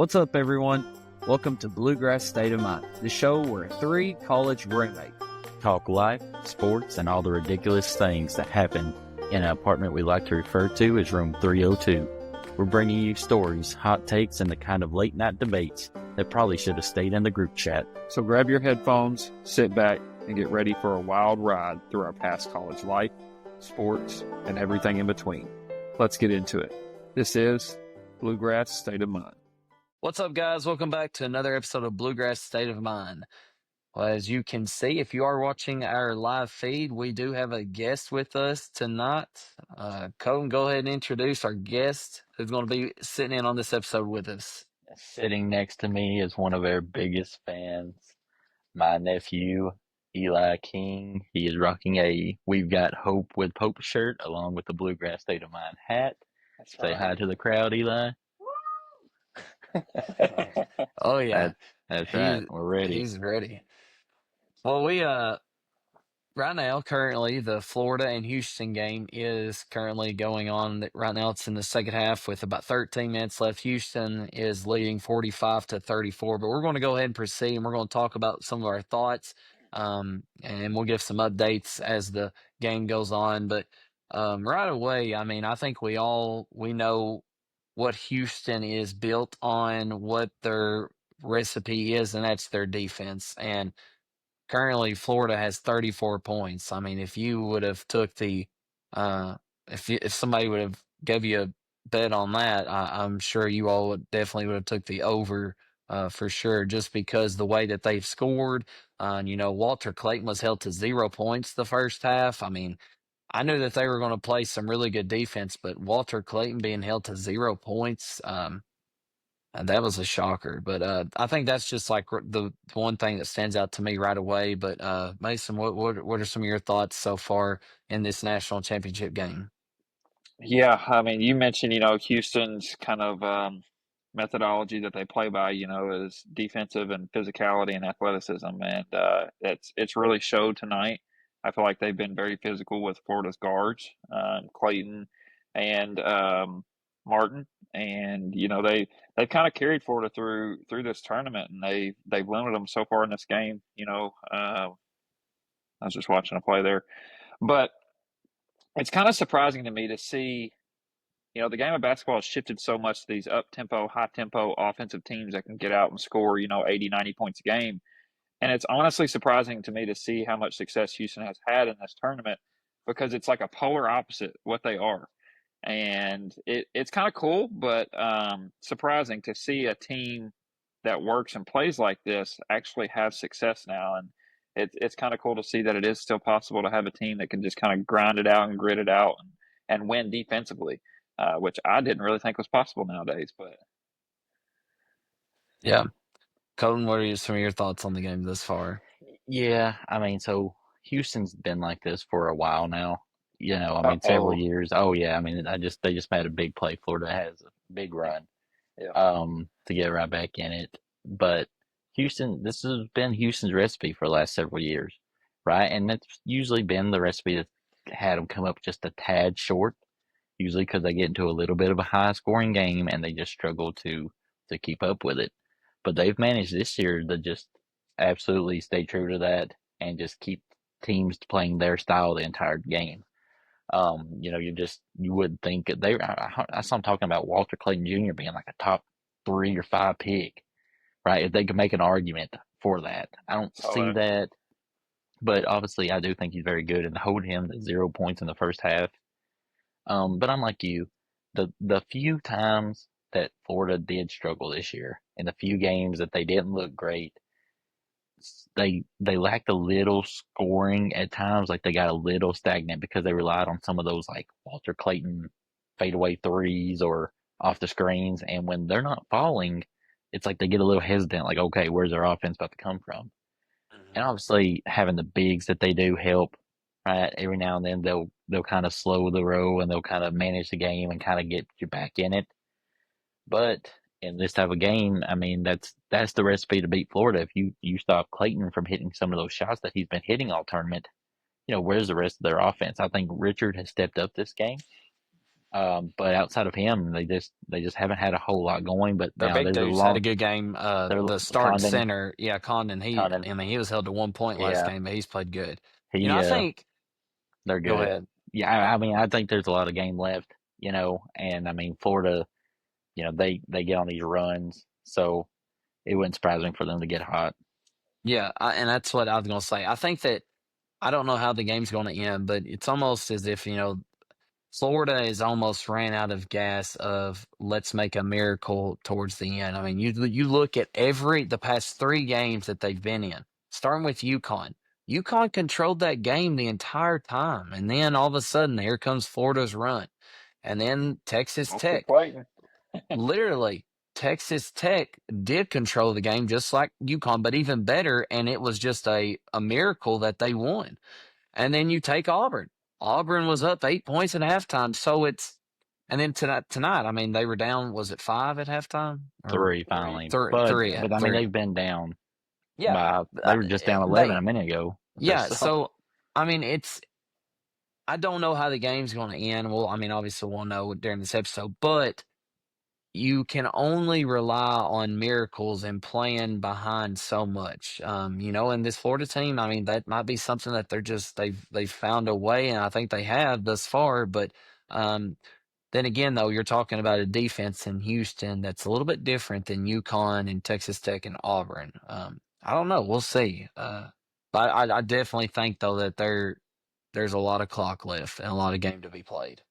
What's up, everyone? Welcome to Bluegrass State of Mind, the show where three college roommates talk life, sports, and all the ridiculous things that happen in an apartment we like to refer to as Room 302. We're bringing you stories, hot takes, and the kind of late-night debates that probably should have stayed in the group chat. So grab your headphones, sit back, and get ready for a wild ride through our past college life, sports, and everything in between. Let's get into it. This is Bluegrass State of Mind. What's up, guys? Welcome back to another episode of Bluegrass State of Mind. Well, as you can see, if you are watching our live feed, we do have a guest with us tonight. Colton, go ahead and introduce our guest who's going to be sitting in on this episode with us. Sitting next to me is one of our biggest fans, my nephew, Eli King. He is rocking a We've Got Hope with Pope shirt along with the Bluegrass State of Mind hat. Say hi to the crowd, Eli. Oh, yeah. That's right. We're ready. He's ready. Well, right now, currently, the Florida and Houston game is currently going on. Right now, it's in the second half with about 13 minutes left. Houston is leading 45-34, but we're going to go ahead and proceed, and we're going to talk about some of our thoughts, and we'll give some updates as the game goes on. But right away, I mean, I think we know what Houston is built on, what their recipe is, and that's their defense. And currently, Florida has 34 points. I mean, if you would have took if somebody would have gave you a bet on that, I'm sure you all definitely would have took the over for sure, just because the way that they've scored. Walter Clayton was held to 0 points the first half. I mean, I knew that they were going to play some really good defense, but Walter Clayton being held to 0 points, that was a shocker. But I think that's just like the one thing that stands out to me right away. But Mason, what are some of your thoughts so far in this national championship game? Yeah, I mean, you mentioned, Houston's kind of methodology that they play by, is defensive and physicality and athleticism, and it's really showed tonight. I feel like they've been very physical with Florida's guards, Clayton and Martin, and they've kind of carried Florida through this tournament, and they've limited them so far in this game. I was just watching a play there, but it's kind of surprising to me to see. The game of basketball has shifted so much to these up-tempo, high-tempo offensive teams that can get out and score, 80, 90 points a game. And it's honestly surprising to me to see how much success Houston has had in this tournament, because it's like a polar opposite what they are. And it's kind of cool, but surprising to see a team that works and plays like this actually have success now. And it's kind of cool to see that it is still possible to have a team that can just kind of grind it out and grit it out and win defensively. Which I didn't really think was possible nowadays. But Yeah, Colton, what are some of your thoughts on the game thus far? Yeah, I mean, so Houston's been like this for a while now. Several years. Oh yeah, I mean, they just made a big play. Florida has a big run, to get right back in it. But Houston, this has been Houston's recipe for the last several years, right? And it's usually been the recipe that had them come up just a tad short, usually because they get into a little bit of a high scoring game and they just struggle to keep up with it. But they've managed this year to just absolutely stay true to that and just keep teams playing their style the entire game. You would think I saw them talking about Walter Clayton Jr. being like a top 3 or 5 pick, right? If they could make an argument for that. I don't see that, but obviously I do think he's very good, and hold him to 0 points in the first half. But I'm like you, the few times that Florida did struggle this year, and the few games that they didn't look great, they lacked a little scoring at times. Like they got a little stagnant because they relied on some of those like Walter Clayton fadeaway threes or off the screens. And when they're not falling, it's like they get a little hesitant. Like, okay, where's their offense about to come from? And obviously, having the bigs that they do help. Right, every now and then they'll kind of slow the row and they'll kind of manage the game and kind of get you back in it. But in this type of game, I mean, that's the recipe to beat Florida. If you stop Clayton from hitting some of those shots that he's been hitting all tournament, where's the rest of their offense? I think Richard has stepped up this game. But outside of him, they just haven't had a whole lot going. But Their now big there's a dudes had a long good game. their The starting Condon center, yeah, Condon. Condon I mean, he was held to 1 point last yeah game, but he's played good. he I think. they're Go good. ahead. Yeah, I mean I think there's a lot of game left, and I mean Florida, they get on these runs, so it wouldn't surprise me for them to get hot. Yeah, and that's what I was gonna say. I think that I don't know how the game's gonna end, but it's almost as if Florida is almost ran out of gas of let's make a miracle towards the end. I mean, you look at the past 3 games that they've been in, starting with UConn. UConn controlled that game the entire time, and then all of a sudden, here comes Florida's run, and then Texas Walter Tech. Clayton. Literally, Texas Tech did control the game just like UConn, but even better, and it was just a miracle that they won. And then you take Auburn. Auburn was up 8 points at halftime. And then tonight, I mean, they were down, was it 5 at halftime? Or Three Three. finally, three, but three, but I mean three. they've been down Yeah. by Uh, they were just down 11 a They, minute ago. yeah. So So, I mean, I don't know how the game's going to end. Well, I mean, obviously we'll know during this episode, but you can only rely on miracles and playing behind so much. And this Florida team, I mean, that might be something that they've found a way, and I think they have thus far. But um, then again, though, you're talking about a defense in Houston that's a little bit different than UConn and Texas Tech and Auburn. I don't know. We'll see. But I definitely think though that there's a lot of clock left and a lot of game to be played.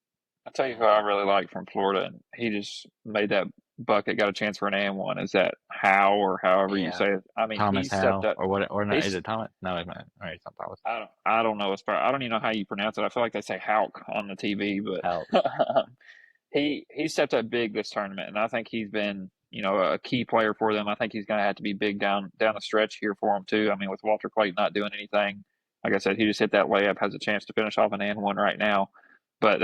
I tell you who I really like from Florida, and he just made that bucket, got a chance for an and one. Is that Howe or however you yeah, say it? I mean, he Thomas stepped Howe up. or what? Or no, is He's it Thomas? No, it's not. All right, it's not Thomas. I don't know. I don't even know how you pronounce it. I feel like they say Hauk on the TV, but Howe. he stepped up big this tournament, and I think he's been a key player for them. I think he's going to have to be big down the stretch here for them too. I mean, with Walter Clayton not doing anything, like I said, he just hit that layup, has a chance to finish off an and one right now. But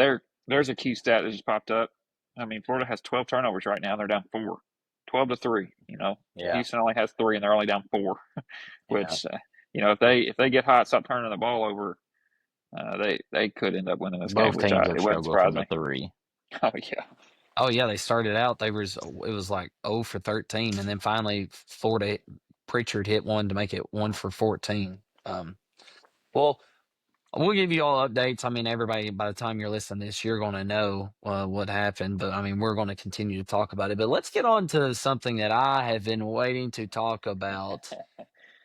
there's a key stat that just popped up. I mean, Florida has 12 turnovers right now. They're down 4, 12-3. Yeah, Houston only has 3, and they're only down 4. yeah. Which if they get hot, stop turning the ball over, they could end up winning this game, Both which teams have it wouldn't struggled from surprise the me. three. Oh yeah. Oh yeah, they started out. It was like 0 for 13, and then finally Florida Pritchard hit one to make it 1 for 14. Well, we'll give you all updates. I mean, everybody, by the time you're listening to this, you're going to know what happened. But I mean, we're going to continue to talk about it. But let's get on to something that I have been waiting to talk about.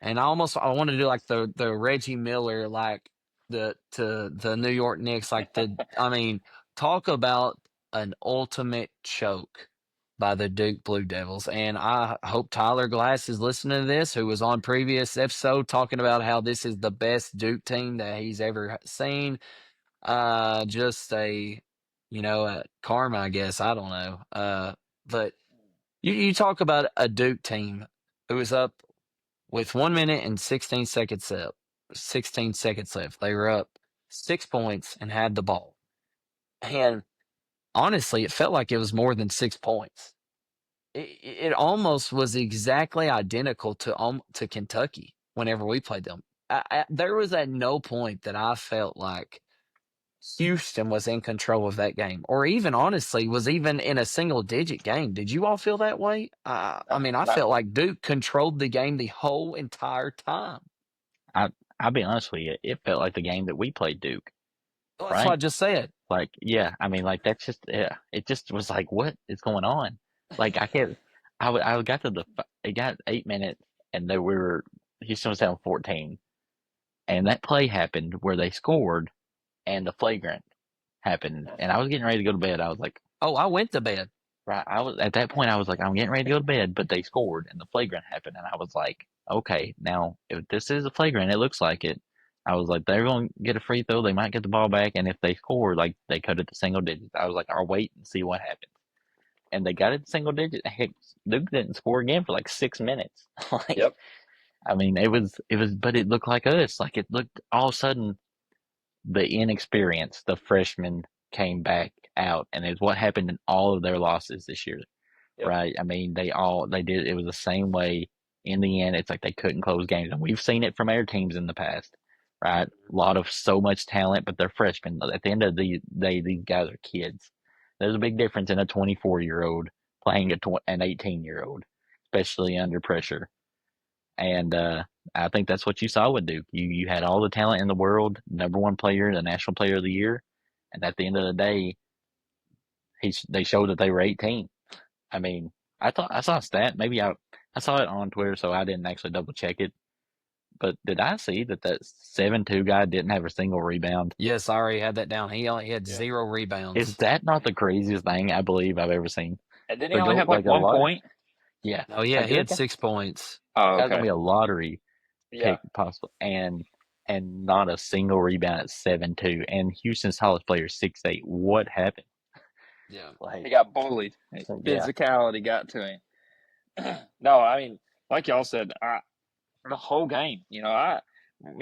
And I want to do like the Reggie Miller, like the New York Knicks, I mean, talk about an ultimate choke by the Duke Blue Devils. And I hope Tyler Glass is listening to this, who was on previous episode talking about how this is the best Duke team that he's ever seen. Just a karma, I guess. I don't know. But you talk about a Duke team who is up with 1 minute and 16 seconds left. They were up 6 points and had the ball. And honestly, it felt like it was more than 6 points. It almost was exactly identical to Kentucky whenever we played them. There was at no point that I felt like Houston was in control of that game, or even honestly was even in a single digit game. Did you all feel that way? I No, mean, I not felt like Duke controlled the game the whole entire time. I I'll be honest with you, it felt like the game that we played Duke, Well, that's what I right? just said. Like, yeah, I mean, like that's just yeah, it just was like, what is going on? Like I can't. I got to it got 8 minutes, and they were Houston was down 14, and that play happened where they scored, and the flagrant happened, and I was getting ready to go to bed. I was like, Oh, I went to bed. right, I was at that point. I was like, I'm getting ready to go to bed, but they scored, and the flagrant happened, and I was like, okay, now if this is a flagrant, it looks like it. I was like, they're going to get a free throw. They might get the ball back, and if they score, like they cut it to single digits. I was like, I'll wait and see what happens. And they got it to single digits. Heck, Duke didn't score again for like 6 minutes. Like, Yep. I mean, but it looked like us. Like it looked all of a sudden the inexperience, the freshmen came back out, and it's what happened in all of their losses this year, Yep. right? I mean, they did it was the same way in the end. It's like they couldn't close games, and we've seen it from our teams in the past, right? A lot of so much talent, but they're freshmen. At the end of the day, these guys are kids, There's a big difference in a 24-year-old playing an 18-year-old, especially under pressure. And I think that's what you saw with Duke. You had all the talent in the world, number one player, the national player of the year, and at the end of the day, they showed that they were 18. I mean, I thought I saw a stat. Maybe I saw it on Twitter, so I didn't actually double check it. But did I see that 7-2 guy didn't have a single rebound? Yes, I already had that down. He only had Yeah. 0 Is rebounds. that not the craziest thing I believe I've ever seen? And didn't he only have like a 1 lot. point? Yeah. Oh, yeah, Like he that had 6 points. Oh, guy's gonna okay. be a lottery Yeah. pick possible, and not a single rebound at 7-2. And Houston's tallest player 6'8". What happened? Yeah. He Like, got bullied. yeah, Physicality got to him. No, I mean, like y'all said, the whole game, me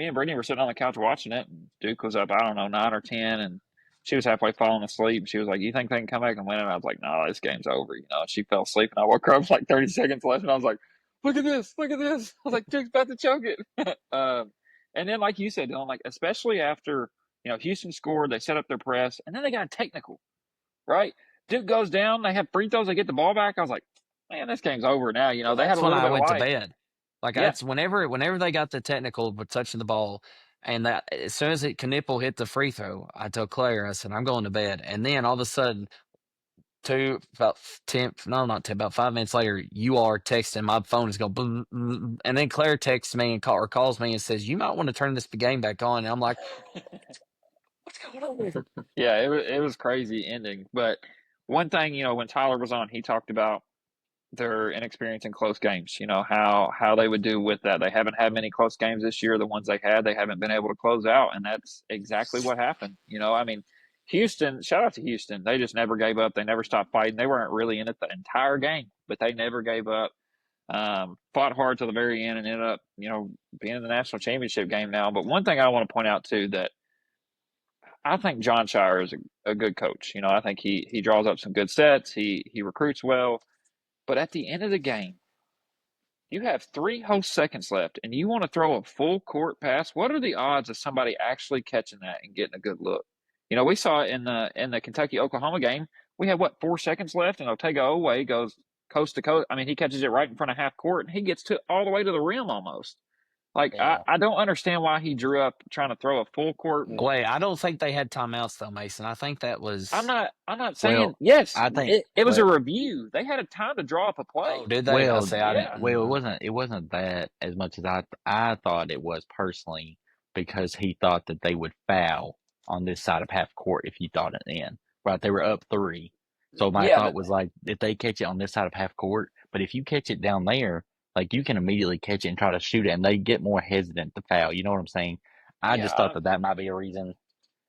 and Brittany were sitting on the couch watching it, and Duke was up, I don't know, 9 or 10, and she was halfway falling asleep. She was like, "You think they can come back and win?" And I was like, "No, this game's over." She fell asleep, and I woke her up like 30 seconds left, and I was like, "Look at this, look at this!" I was like, "Duke's about to choke it." And then, like you said, Dylan, like especially after Houston scored, they set up their press, and then they got a technical, right? Duke goes down, they have free throws, they get the ball back. I was like, "Man, this game's over now." Well, They had that's a when little I bit of went to life. bed. Like, Yeah. that's whenever they got the technical with touching the ball, and that as soon as Knipple hit the free throw, I told Claire, I said, "I'm going to bed." And then all of a sudden, about 10, no, not 10, about 5 minutes later, you are texting. My phone is going boom, boom, boom, and then Claire texts me or calls me and says, "You might want to turn this game back on." And I'm like, "What's going on?" Yeah, it was crazy ending. But one thing, when Tyler was on, he talked about their inexperience in close games. How they would do with that. They haven't had many close games this year. The ones they had, they haven't been able to close out, and that's exactly what happened. I mean, Houston. Shout out to Houston. They just never gave up. They never stopped fighting. They weren't really in it the entire game, but they never gave up. Fought hard till the very end and ended up, being in the national championship game now. But one thing I want to point out too that I think John Shire is a good coach. I think he draws up some good sets. He recruits well. But at the end of the game, you have 3 whole seconds left, and you want to throw a full court pass. What are the odds of somebody actually catching that and getting a good look? We saw it in the Kentucky Oklahoma game. We had 4 seconds left, and Otega Oweh goes coast to coast. I mean, he catches it right in front of half court, and he gets to all the way to the rim almost. Like yeah. I don't understand why he drew up trying to throw a full court. Wait, I don't think they had timeouts though, Mason. I think that I'm was. not saying Well, yes. I think It was a review. They had a time to draw up a Oh, play. did they? I say I Yeah. didn't. it wasn't that as much as I thought it was personally, because he thought that they would foul on this side of half court if you thought it in. Right, they were up 3. So my Yeah, thought was like, if they catch it on this side of half court, but if you catch it down there, like you can immediately catch it and try to shoot it, and they get more hesitant to foul. You know what I'm saying? I just thought yeah. that might be a reason.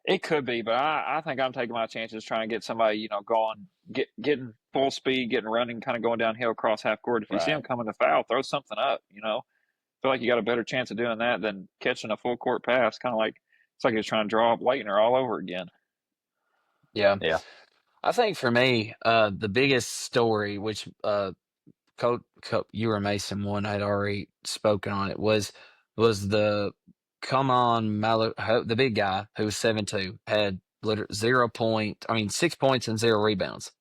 It could be, but I think I'm taking my chances trying to get somebody, going, getting full speed, getting running, kind of going downhill across half court. If you see them Right. coming to foul, throw something up. Feel like you got a better chance of doing that than catching a full court pass. Kind of like it's like he's trying to draw up Leitner all over again. Yeah. Yeah. I think for me, the biggest story, which you or Mason one had already spoken on it, was the come on the big guy who was 7'2", had 6 points and 0 rebounds.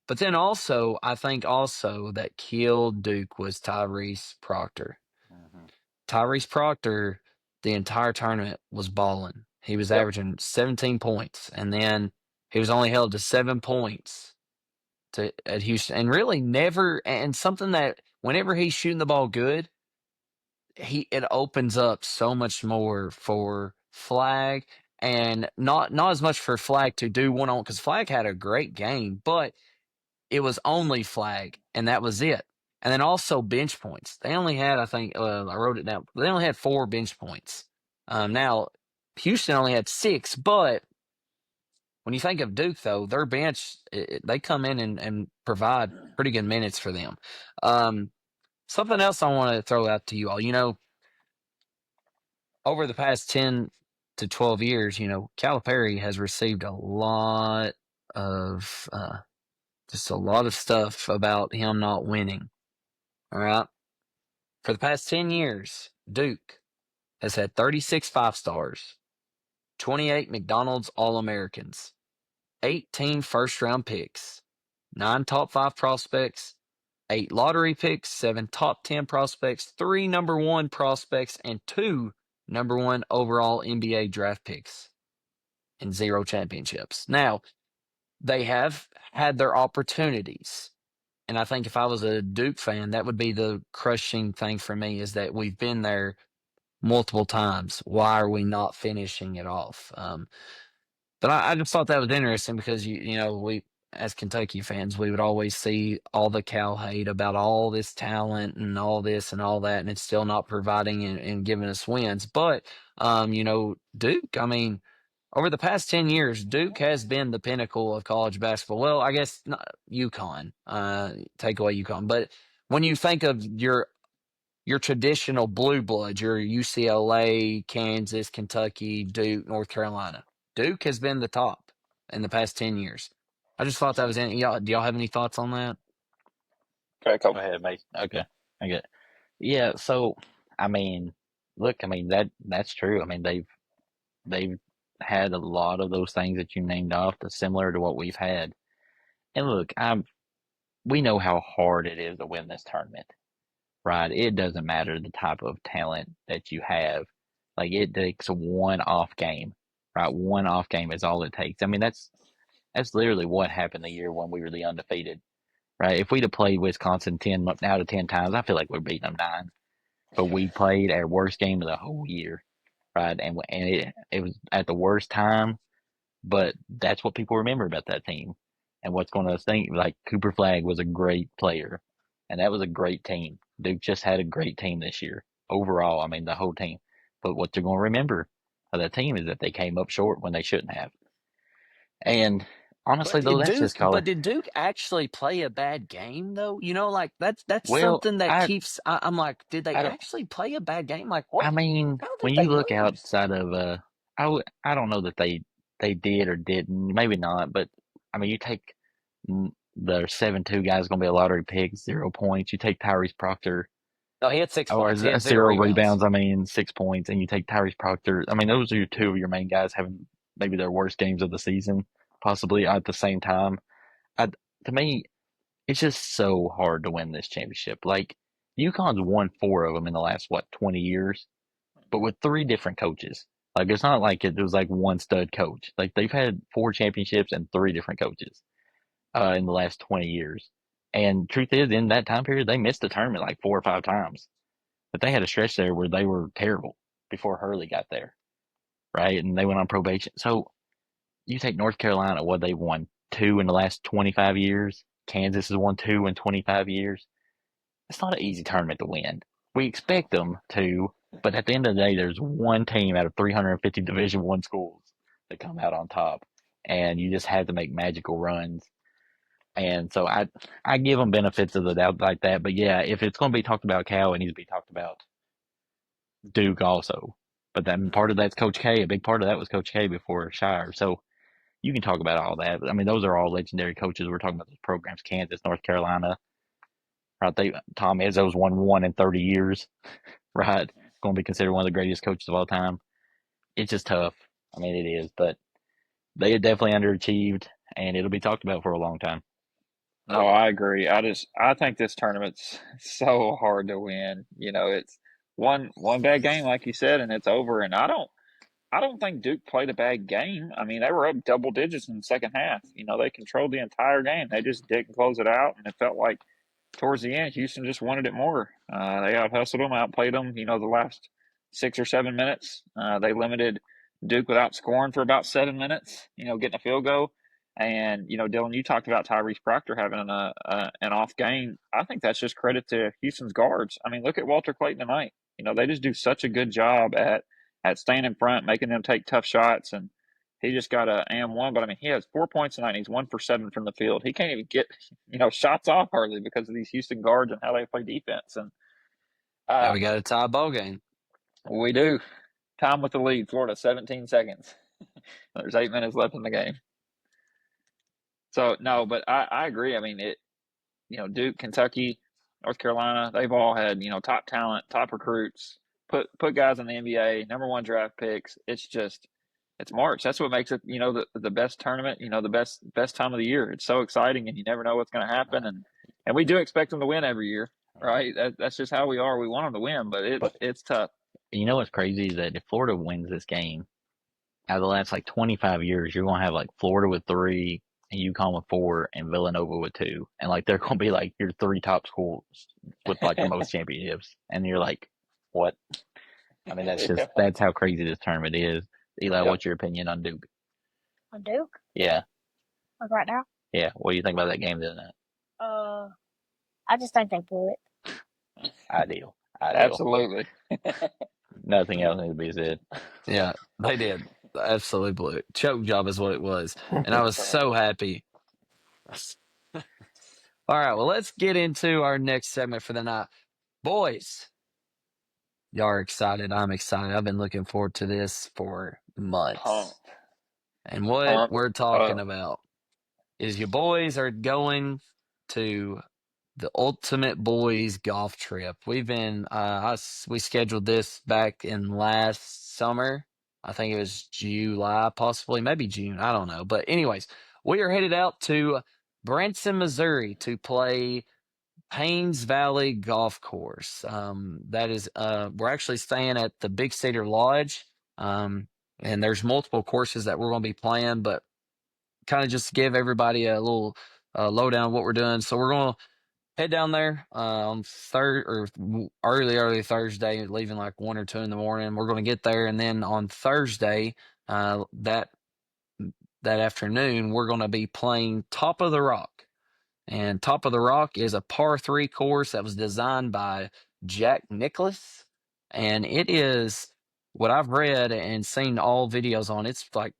But then also, I think also that killed Duke was Tyrese Proctor. Mm-hmm. Tyrese Proctor, the entire tournament was balling. He was Yep. averaging 17 points, and then he was only held to 7 points at Houston, and really never. And something that whenever he's shooting the ball good, it opens up so much more for Flag, and not as much for Flag to do one on, because Flag had a great game, but it was only Flag, and that was it. And then also bench points. They only had, I think, I wrote it down. They only had 4 bench points. Now, Houston only had 6, but when you think of Duke, though, their bench, they come in and provide pretty good minutes for them. Something else I want to throw out to you all. Over the past 10 to 12 years, Calipari has received a lot of just a lot of stuff about him not winning. All right. For the past 10 years, Duke has had 36 5-stars, 28 McDonald's All-Americans, 18 first-round picks, 9 top 5 prospects, 8 lottery picks, 7 top 10 prospects, 3 number 1 prospects, and 2 number 1 overall NBA draft picks, and 0 championships. Now, they have had their opportunities. And I think if I was a Duke fan, that would be the crushing thing for me, is that we've been there multiple times. Why are we not finishing it off? But I just thought that was interesting because we, as Kentucky fans, we would always see all the Cal hate about all this talent and all this and all that, and it's still not providing and giving us wins. But Duke, I mean, over the past 10 years, Duke has been the pinnacle of college basketball. Well, I guess not UConn, take away UConn. But when you think of your traditional blue bloods, your UCLA, Kansas, Kentucky, Duke, North Carolina, Duke has been the top in the past 10 years. I just thought that was in. Do y'all have any thoughts on that? Okay, Go ahead, mate. Okay, I get. Yeah. So, I mean, look, I mean that's true. I mean they've had a lot of those things that you named off, that's similar to what we've had. And look, we know how hard it is to win this tournament, right? It doesn't matter the type of talent that you have. Like it takes one off game, right? One off game is all it takes. I mean, that's literally what happened the year when we were the undefeated, right? If we'd have played Wisconsin 10 out of 10 times, I feel like we're beating them 9. But we played our worst game of the whole year, right? And it was at the worst time, but that's what people remember about that team. And what's going to think, like Cooper Flagg was a great player, and that was a great team. Duke just had a great team this year overall. I mean, the whole team. But what they're going to remember of that team is that they came up short when they shouldn't have. And But honestly, though, did that's Duke? just But color. did Duke actually play a bad game though? Like that's Well, something that keeps. I'm like, did they I don't. actually play a bad game? Like I what? mean, How did when they you look lose? outside of I don't know that they did or didn't, maybe not, but I mean, you take the 7-2 guy's going to be a lottery pick, 0 points. You take Tyrese Proctor, No, he had 6 or points. He had 0 zero rebounds. rebounds. I mean, 6 points, and you take Tyrese Proctor. I mean, those are your 2 of your main guys having maybe their worst games of the season, possibly at the same time. I, to me, it's just so hard to win this championship. Like UConn's won 4 of them in the last 20 years, but with 3 different coaches. Like it's not like it was like one stud coach. Like they've had 4 championships and 3 different coaches in the last 20 years. And truth is, in that time period, they missed the tournament like 4 or 5 times. But they had a stretch there where they were terrible before Hurley got there, right? And they went on probation. So you take North Carolina, what they've won 2 in the last 25 years. Kansas has won 2 in 25 years. It's not an easy tournament to win. We expect them to, but at the end of the day, there's one team out of 350 Division One schools that come out on top, and you just have to make magical runs. And so I give them benefits of the doubt like that. But yeah, if it's going to be talked about Cal, it needs to be talked about Duke also. But then part of that's Coach K. A big part of that was Coach K before Shire. So you can talk about all that. But I mean, those are all legendary coaches. We're talking about those programs: Kansas, North Carolina. Right? Tom Izzo's won 1 in 30 years. Right? Going to be considered one of the greatest coaches of all time. It's just tough. I mean, it is, but they had definitely underachieved, and it'll be talked about for a long time. No, I agree. I think this tournament's so hard to win. It's one bad game, like you said, and it's over. And I don't think Duke played a bad game. I mean, they were up double digits in the second half. They controlled the entire game. They just didn't close it out, and it felt like towards the end, Houston just wanted it more. They out hustled them, outplayed them. The last 6 or 7 minutes, they limited Duke without scoring for about 7 minutes. Getting a field goal. And Dylan, you talked about Tyrese Proctor having an off game. I think that's just credit to Houston's guards. I mean, look at Walter Clayton tonight. They just do such a good job at staying in front, making them take tough shots, and he just got a and one. But I mean, he has 4 points tonight. And he's 1 for 7 from the field. He can't even get shots off hardly because of these Houston guards and how they play defense. And Now uh, we got a tie ball game. we do. Time with the lead. Florida 17 seconds. There's 8 minutes left in the game. So no, but I agree. I mean, Duke, Kentucky, North Carolina, they've all had top talent, top recruits, put guys in the NBA, number 1 draft picks. It's March. That's what makes it, the best tournament, the best time of the year. It's so exciting, and you never know what's going to happen. And we do expect them to win every year, right? That's just how we are. We want them to win, but it's tough. You know what's crazy is that if Florida wins this game, out of the last like 25 years, you're gonna have like Florida with 3, and UConn with 4, and Villanova with 2, and like they're gonna be like your 3 top schools with like the most championships, and you're like, what? I mean, that's how crazy this tournament is. Eli, Yep. what's your opinion on Duke? On Duke? Yeah, Like right now? yeah. What do you think about that game the other night? I just think they blew it. Ideal. Absolutely. Nothing else needs to be said. Yeah, they did. Absolutely blew it. Choke job is what it was. And I was so happy. All right, well, let's get into our next segment for the night. Boys, y'all are excited. I'm excited. I've been looking forward to this for months. Pumped. And what we're talking about is your boys are going to the Ultimate Boys golf trip. We've been we scheduled this back in last summer. I think it was July, possibly, maybe June. I don't know. But anyways, we are headed out to Branson, Missouri to play Paynes Valley Golf Course. That is we're actually staying at the Big Cedar Lodge. And there's multiple courses that we're going to be playing, but kind of just give everybody a little lowdown of what we're doing. So we're going to head down there on early Thursday, leaving like 1 or 2 in the morning. We're going to get there, and then on Thursday, that afternoon, we're going to be playing Top of the Rock. And Top of the Rock is a par 3 course that was designed by Jack Nicklaus, and it is what I've read and seen all videos on. It's like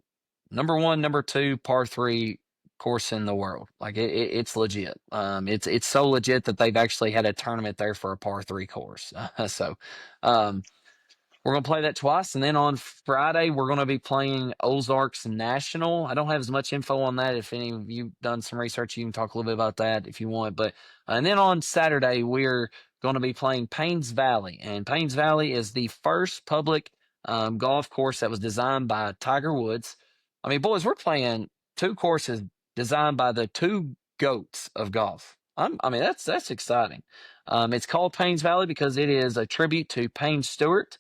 number 1, number 2 par 3 course in the world. Like it's legit. It's so legit that they've actually had a tournament there for a par 3 course. So we're going to play that twice. And then on Friday, we're going to be playing Ozarks National. I don't have as much info on that. If any of you done some research, you can talk a little bit about that if you want. But and then on Saturday, we're going to be playing Paynes Valley. And Paynes Valley is the first public golf course that was designed by Tiger Woods. I mean, boys, we're playing 2 courses designed by the 2 GOATs of golf. I mean, that's exciting. It's called Paynes Valley because it is a tribute to Payne Stewart.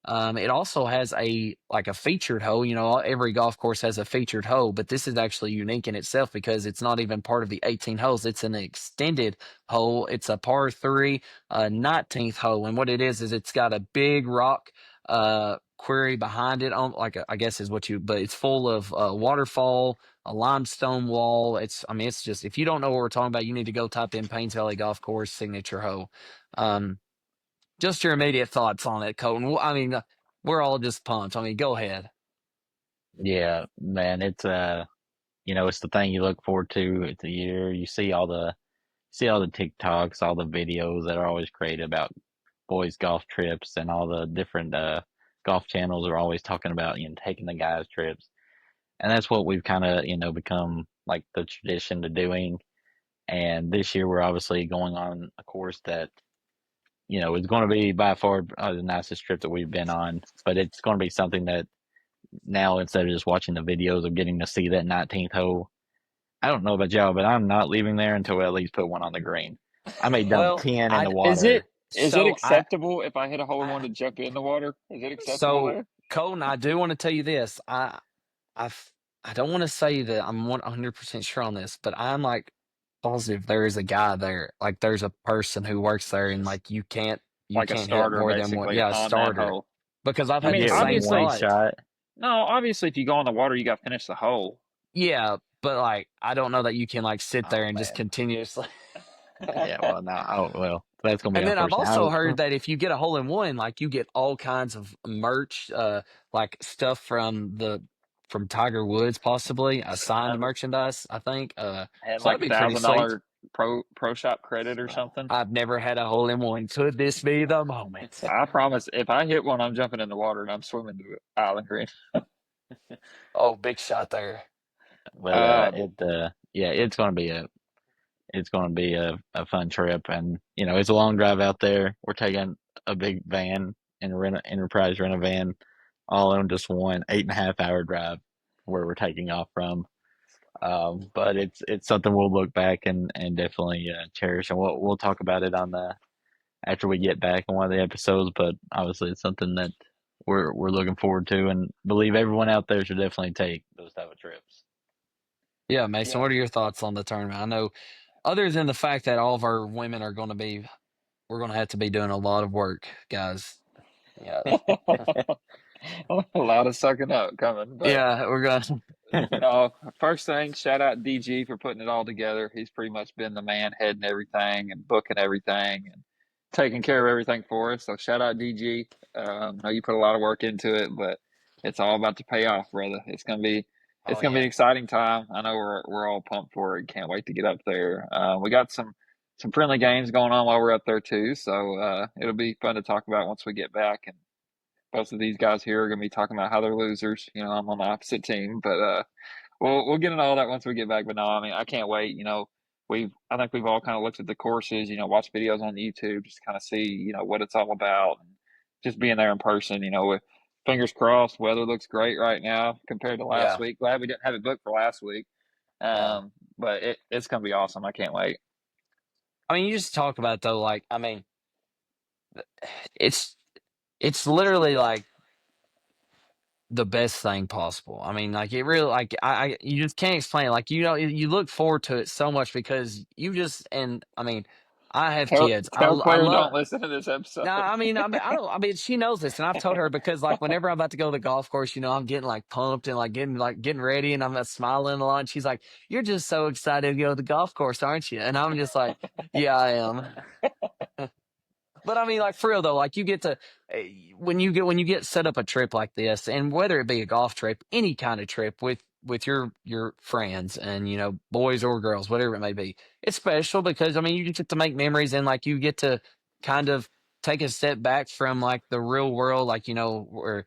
It also has a featured hole. You know, every golf course has a featured hole, but this is actually unique in itself because it's not even part of the 18 holes. It's an extended hole. It's a par 3, 19th hole. And what it is it's got a big rock quarry behind it on I guess is but it's full of waterfall, a limestone wall. It's just, if you don't know what we're talking about, you need to go type in Paynes Valley Golf Course signature hole. Just your immediate thoughts on it, Colton. I mean, we're all just pumped. I mean, go ahead. Yeah, man, it's it's the thing you look forward to. It's a year. You see all the TikToks, all the videos that are always created about boys golf trips, and all the different golf channels are always talking about taking the guys trips, and that's what we've kind of become like the tradition to doing. And this year we're obviously going on a course that is going to be by far the nicest trip that we've been on, but it's going to be something that now, instead of just watching the videos of getting to see that 19th hole, I don't know about y'all, but I'm not leaving there until we at least put one on the green. I may dump 10 in the water. Is it acceptable if I hit a hole in one to jump in the water? Is it acceptable there? Colton, I do want to tell you this. I don't want to say that I'm 100% sure on this, but I'm like positive there is a guy there. Like there's a person who works there, and like you can't a starter, hit more than one. Yeah, a starter. Because I've had the same thought. No, obviously, if you go in the water, you got to finish the hole. Yeah, but like I don't know that you can like sit there and just continuously. Yeah, well, no, well, that's gonna be. And then I've also heard that if you get a hole in one, like you get all kinds of merch, like stuff from Tiger Woods, possibly a signed merchandise. I think. And like $1,000 pro shop credit or something. I've never had a hole in one. Could this be the moment? I promise. If I hit one, I'm jumping in the water and I'm swimming to the island green. Oh, big shot there. Well, it's gonna be a fun trip, and it's a long drive out there. We're taking a big van and Enterprise rent a van all in just one 8.5 hour drive where we're taking off from. But it's something we'll look back and definitely cherish, and we'll talk about it on the after we get back on one of the episodes. But obviously, it's something that we're looking forward to, and believe everyone out there should definitely take those type of trips. Yeah, Mason, what are your thoughts on the tournament? I know, other than the fact that all of our women are going to be, we're going to have to be doing a lot of work, guys. Yeah. A lot of sucking up coming, but Yeah, we're going to. no, first thing, shout out DG for putting it all together. He's pretty much been the man heading everything and booking everything and taking care of everything for us. So shout out DG. I know you put a lot of work into it, but it's all about to pay off, brother. It's Oh, gonna be yeah. an exciting time. I know we're all pumped for it. Can't wait to get up there. We got some friendly games going on while we're up there too, so it'll be fun to talk about once we get back. And both of these guys here are gonna be talking about how they're losers. You know, I'm on the opposite team, but we'll get into all that once we get back. But no, I mean, I can't wait. You know, I think we've all kind of looked at the courses. You know, watched videos on YouTube, just kind of see what it's all about, and just being there in person. You know, with fingers crossed, weather looks great right now compared to last Yeah. week. Glad we didn't have it booked for last week. Yeah. But it's gonna be awesome. I can't wait. I mean, you just talk about it, though, like, I mean, it's it's literally like the best thing possible. I mean, like, it really, like, you just can't explain it. Like, you look forward to it so much because you just, and I mean, I have kids. Tell I Claire love. don't listen to this episode. No, I don't. I mean, she knows this, and I've told her because, like, whenever I'm about to go to the golf course, I'm getting like pumped and like getting ready, and I'm smiling a lot. And she's like, "You're just so excited to go to the golf course, aren't you?" And I'm just like, "Yeah, I am." But I mean, like, for real though, like, you get to when you get set up a trip like this, and whether it be a golf trip, any kind of trip with your friends, and boys or girls, whatever it may be, it's special because I mean you get to make memories, and like you get to kind of take a step back from like the real world, like where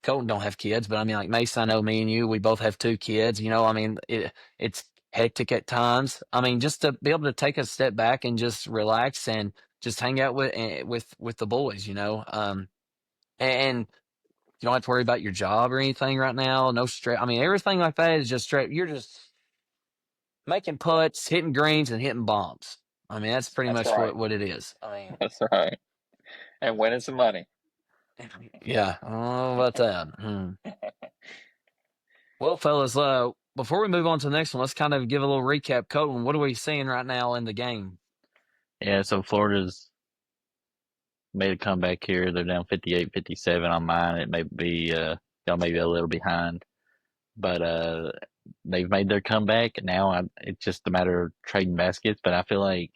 Colton don't have kids, but I mean like Mason, I know me and you, we both have two kids. I mean it's hectic at times. I mean just to be able to take a step back and just relax and just hang out with the boys, and you don't have to worry about your job or anything right now. No stress. I mean, everything like that is just straight. You're just making putts, hitting greens, and hitting bombs. I mean, that's pretty That's much right. what it is. I That's right. And winning some money. mean, yeah. I don't know about that. Well, fellas, before we move on to the next one, let's kind of give a little recap. Colton, what are we seeing right now in the game? Yeah, so Florida's made a comeback here. They're down 58-57 on mine. It may be y'all may be a little behind, but they've made their comeback. Now it's just a matter of trading baskets. But I feel like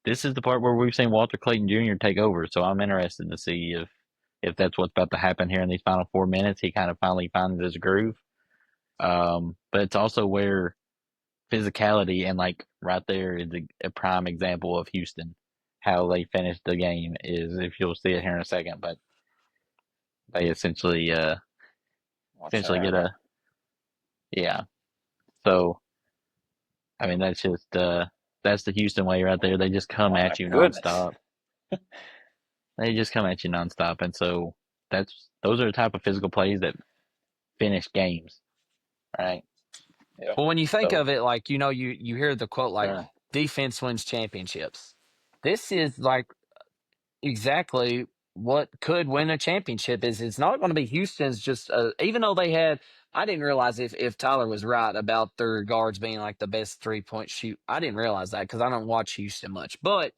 this is the part where we've seen Walter Clayton Jr. take over. So I'm interested to see if that's what's about to happen here in these final 4 minutes. He kind of finally finds his groove. But it's also where physicality and like right there is a prime example of Houston. How they finished the game is if you'll see it here in a second, but they Watch essentially get that. a yeah. So I mean that's the Houston way right there. They just come Oh my at you goodness. nonstop. They just come at you nonstop, and so those are the type of physical plays that finish games, right? Yeah. Well, when you think So of it, like you hear the quote like sure. "defense wins championships." This is like exactly what could win a championship. Is it's not going to be Houston's just even though they had. I didn't realize if Tyler was right about their guards being like the best 3-point shoot. I didn't realize that because I don't watch Houston much, but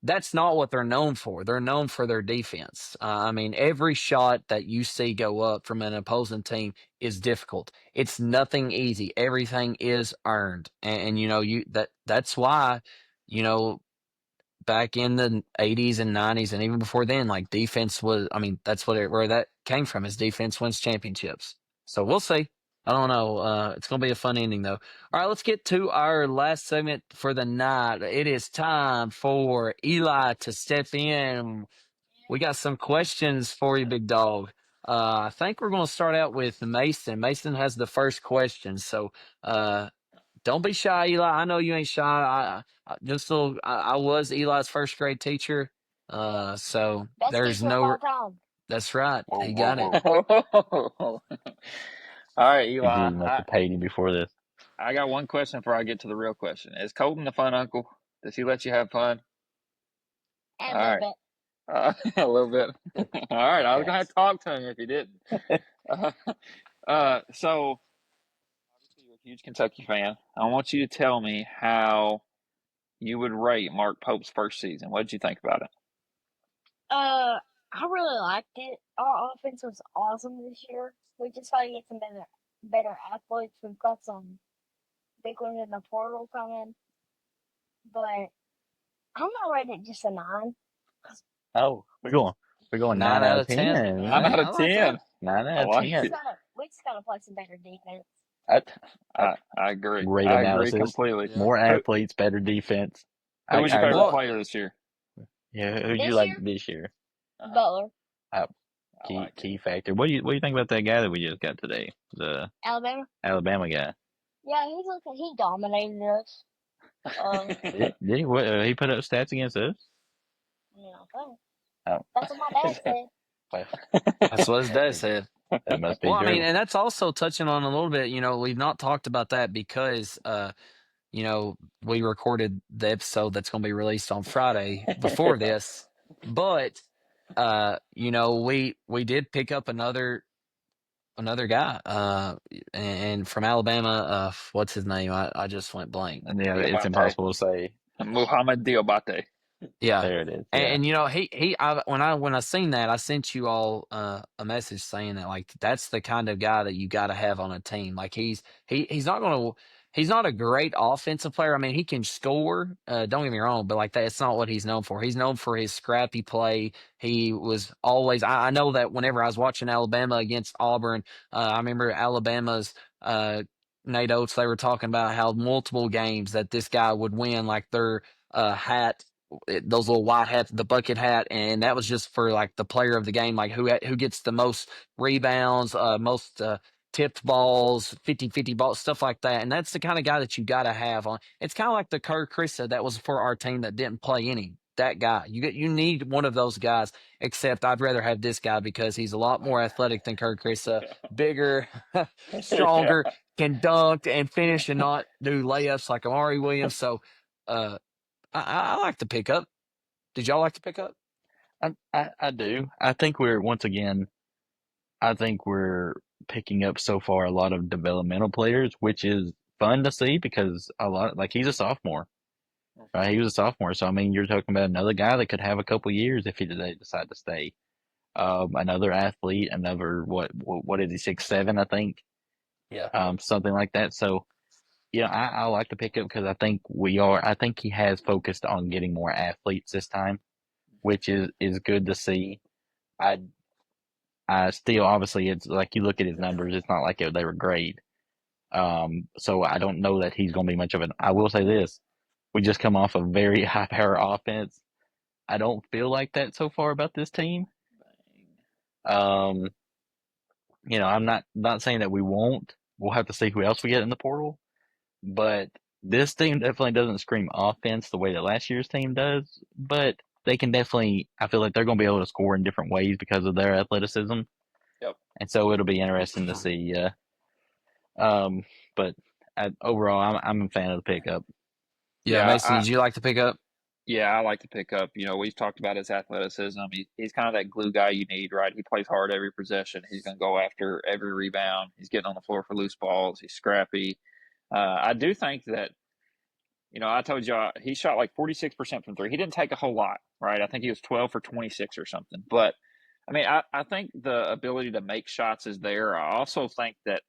that's not what they're known for. They're known for their defense. I mean, every shot that you see go up from an opposing team is difficult. It's nothing easy. Everything is earned, and that's why you know back in the 80s and 90s and even before then, like defense was, I mean, that's where that came from is defense wins championships. So we'll see. I don't know. It's going to be a fun ending though. All right, let's get to our last segment for the night. It is time for Eli to step in. We got some questions for you, big dog. I think we're going to start out with Mason. Mason has the first question. So, don't be shy, Eli. I know you ain't shy. I was Eli's first grade teacher. So Best there's teacher of no all time. That's right. Whoa, He whoa, got it. whoa. All right, Big Eli. G must have paid him before this. I got one question before I get to the real question. Is Colton the fun uncle? Does he let you have fun? And All a little right. bit. A little bit. All right. I was going to have Yes. to talk to him if he didn't. So, obviously, you're a huge Kentucky fan. I want you to tell me how you would rate Mark Pope's first season. What did you think about it? I really liked it. Our offense was awesome this year. We just gotta get some better athletes. We've got some big ones in the portal coming, but I'm gonna rate it just a 9. Oh, we're going 9 9 out out of of 10. 10. All 9 right. out Man. of I like 10. that. 9 I out of like 10. it. We just gotta play some better defense. I, I, I agree. great I agree analysis. completely. Yeah. More Who athletes, better defense. who was your I favorite Well, player this year? Yeah, who'd you This like year, this year? Uh-huh. Butler, Uh, I key like it. key factor. What do you think about that guy that we just got today? The Alabama. Alabama guy. Yeah, he dominated us. Did he? What, he put up stats against us? Okay. Oh, That's what my dad said. well, that's what his dad it, said. it must be Well, I mean, true. and that's also touching on a little bit, we've not talked about that because, we recorded the episode that's going to be released on Friday before this, but, we did pick up another guy, and from Alabama, what's his name? I just went blank. And yeah, it's Diabate. impossible to say. Muhammad Diabate. Yeah. There it is. And, Yeah. when I seen that, I sent you all a message saying that like that's the kind of guy that you got to have on a team. Like he's not a great offensive player. I mean, he can score. Don't get me wrong, but like that's not what he's known for. He's known for his scrappy play. He was always. I know that whenever I was watching Alabama against Auburn, I remember Alabama's. Nate Oates, they were talking about how multiple games that this guy would win, like their hat, those little white hats, the bucket hat, and that was just for like the player of the game, like who gets the most rebounds, most tipped balls, 50-50 balls, stuff like that. And that's the kind of guy that you got to have on. It's kind of like the Kerr Krista that was for our team that didn't play any. That guy, you need one of those guys. Except I'd rather have this guy because he's a lot more athletic than Kerr Krista, bigger, Yeah. stronger, can dunk and finish and not do layups like Amari Williams. So, uh, I like the pickup. Did y'all like the pickup? I do. I think we're picking up so far a lot of developmental players, which is fun to see because a lot like he's a sophomore. Right, he was a sophomore, so I mean, you're talking about another guy that could have a couple years if they decide to stay. Another athlete, another what is he 6'7", I think, Yeah. something like that. So yeah, I like to pick up because I think we are. I think he has focused on getting more athletes this time, which is good to see. I I still obviously it's like you look at his numbers, it's not like they were great. So I don't know that he's going to be much of an. I will say this: we just come off a very high power offense. I don't feel like that so far about this team. Um, I'm not saying that we won't. We'll have to see who else we get in the portal, but this team definitely doesn't scream offense the way that last year's team does. But they can definitely. I feel like they're going to be able to score in different ways because of their athleticism, Yep. and so it'll be interesting to see. Um, but overall, I'm a fan of the pickup. Yeah, Yeah. Mason, did you like the pickup? Yeah, I like to pick up. We've talked about his athleticism. He's kind of that glue guy you need, right? He plays hard every possession. He's going to go after every rebound. He's getting on the floor for loose balls. He's scrappy. I do think that, I told you he shot like 46% from three. He didn't take a whole lot, right? I think he was 12 for 26 or something. But, I mean, I think the ability to make shots is there. I also think that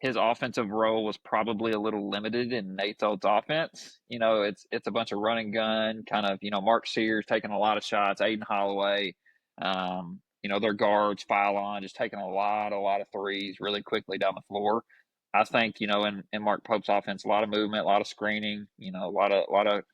his offensive role was probably a little limited in Nate Oates' offense. It's a bunch of run and gun, kind of, Mark Sears taking a lot of shots, Aiden Holloway, their guards file on, just taking a lot of threes really quickly down the floor. I think, in Mark Pope's offense, a lot of movement, a lot of screening, a lot of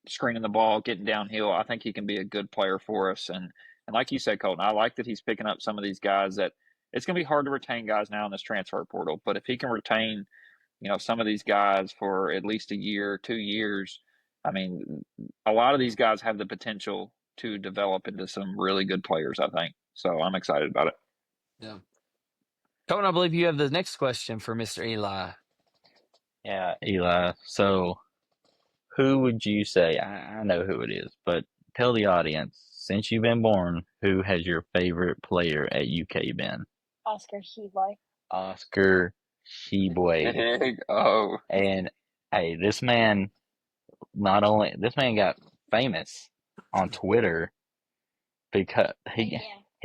screening the ball, getting downhill. I think he can be a good player for us. And like you said, Colton, I like that he's picking up some of these guys that it's going to be hard to retain guys now in this transfer portal. But if he can retain, some of these guys for at least a year, 2 years, I mean, a lot of these guys have the potential to develop into some really good players, I think. So I'm excited about it. Yeah. Cohen, I believe you have the next question for Mr. Eli. Yeah, Eli. So, who would you say? I know who it is, but tell the audience, since you've been born, who has your favorite player at UK been? Oscar Sheboy. Oscar Sheboy. Big O. And hey, this man got famous on Twitter because he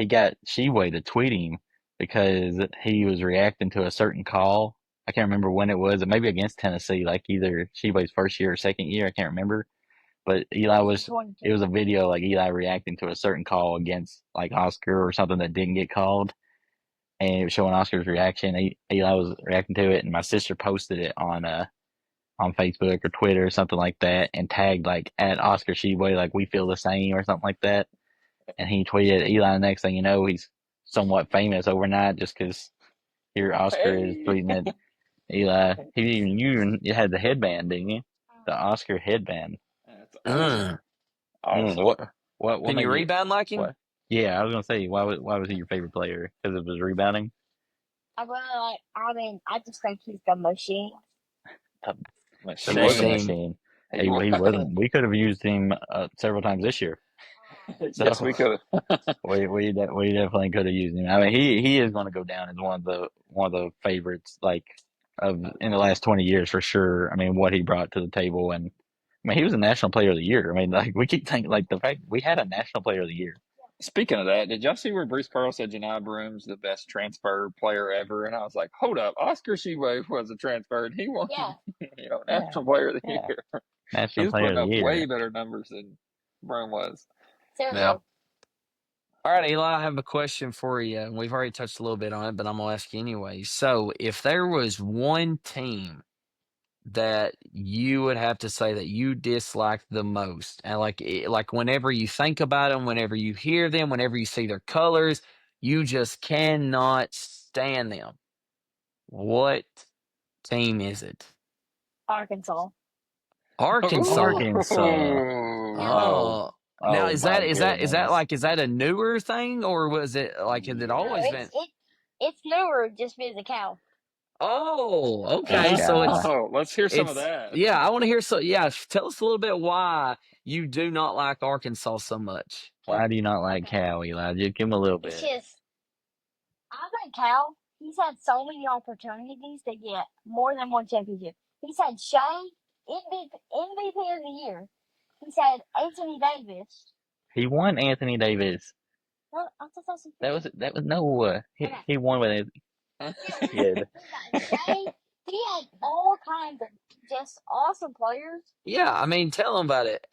got Sheboy to tweet him because he was reacting to a certain call. I can't remember when it was, maybe against Tennessee, like either Sheboy's first year or second year. I can't remember. But it was a video like Eli reacting to a certain call against like Oscar or something that didn't get called. And it was showing Oscar's reaction. Eli was reacting to it, and my sister posted it on Facebook or Twitter or something like that, and tagged like at Oscar Sheboy, like we feel the same or something like that. And he tweeted Eli. The next thing you know, he's somewhat famous overnight just because here Oscar is tweeting at Eli. You had the headband, didn't you? The Oscar headband. That's awesome. Awesome. What Can made you rebound like him? What? Yeah, I was gonna say why was he your favorite player? Because of his rebounding. I just think he's the machine. The machine. machine. He wasn't. We could have used him several times this year. So, yes, we could. we definitely could have used him. I mean, he is going to go down as one of the favorites, like in the last 20 years for sure. I mean, what he brought to the table, and I mean, he was a National Player of the Year. I mean, like we keep thinking, like the fact we had a National Player of the Year. Speaking of that, did y'all see where Bruce Pearl said Janai Broom's the best transfer player ever? And I was like, hold up, Oscar Sheboy was a transfer, and he won, National Player of the Year. National He was Player putting of up the Year. way better numbers than Broom was. Yeah. All right, Eli, I have a question for you. And we've already touched a little bit on it, but I'm going to ask you anyway. So, if there was one team that you would have to say that you dislike the most, and like whenever you think about them, whenever you hear them, whenever you see their colors, you just cannot stand them, what team is it? Arkansas. Arkansas. Oh. Now is that goodness. is that a newer thing, or was it like has it always been? It's newer just because of Cal. Oh, okay. So it's let's hear some of that. Yeah, I want to hear tell us a little bit why you do not like Arkansas so much. Why do you not like Cal, Eli? Just give him a little bit. It's just I think Cal, he's had so many opportunities to get more than one championship. He's had Shea, MVP of the year. He's had Anthony Davis. He won Anthony Davis. No, I thought that was no. He won with it. Yeah. He had all kinds of just awesome players. Yeah, I mean, tell him about it.